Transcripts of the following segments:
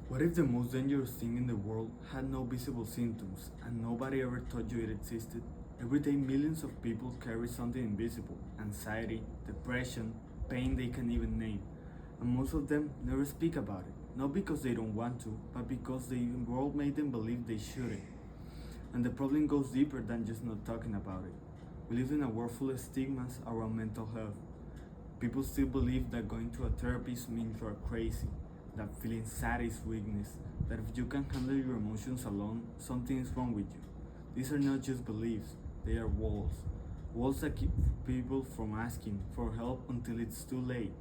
What if the most dangerous thing in the world had no visible symptoms and nobody ever told you it existed? Every day, millions of people carry something invisible: anxiety, depression, pain they can't even name. And most of them never speak about it. Not because they don't want to, but because the world made them believe they shouldn't. And the problem goes deeper than just not talking about it. We live in a world full of stigmas around mental health. People still believe that going to a therapist means you are crazy, that feeling sad is weakness, that if you can handle your emotions alone, something is wrong with you. These are not just beliefs, they are walls. Walls that keep people from asking for help until it's too late.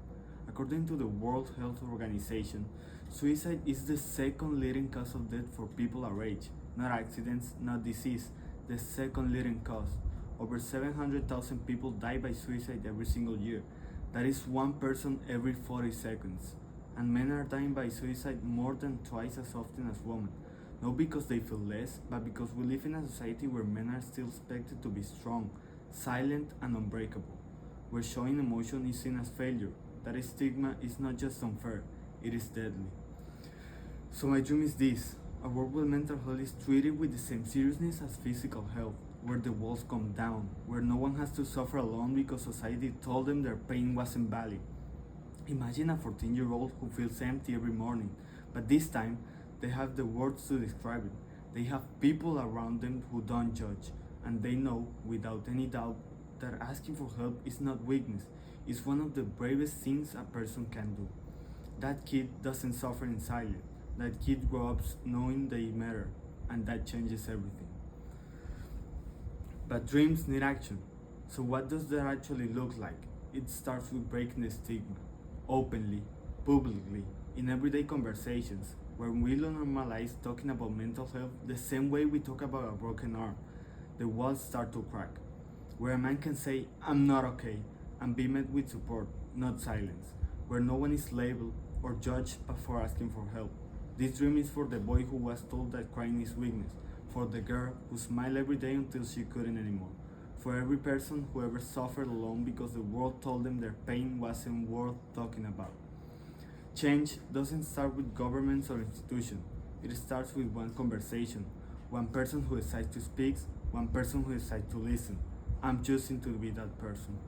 According to the World Health Organization, suicide is the second leading cause of death for people our age. Not accidents, not disease, the second leading cause. Over 700,000 people die by suicide every single year. That is one person every 40 seconds. And men are dying by suicide more than twice as often as women. Not because they feel less, but because we live in a society where men are still expected to be strong, silent, and unbreakable. Where showing emotion is seen as failure. That stigma is not just unfair, it is deadly. So my dream is this: a world where mental health is treated with the same seriousness as physical health, where the walls come down, where no one has to suffer alone because society told them their pain wasn't valid. Imagine a 14-year-old who feels empty every morning, but this time they have the words to describe it. They have people around them who don't judge, and they know without any doubt that asking for help is not weakness, it's one of the bravest things a person can do. That kid doesn't suffer in silence. That kid grows up knowing they matter, and that changes everything. But dreams need action. So what does that actually look like? It starts with breaking the stigma, openly, publicly, in everyday conversations, where we normalize talking about mental health the same way we talk about a broken arm. The walls start to crack, where a man can say, "I'm not okay," and be met with support, not silence, where no one is labeled or judged before asking for help. This dream is for the boy who was told that crying is weakness, for the girl who smiled every day until she couldn't anymore, for every person who ever suffered alone because the world told them their pain wasn't worth talking about. Change doesn't start with governments or institutions. It starts with one conversation, one person who decides to speak, one person who decides to listen. I'm choosing to be that person.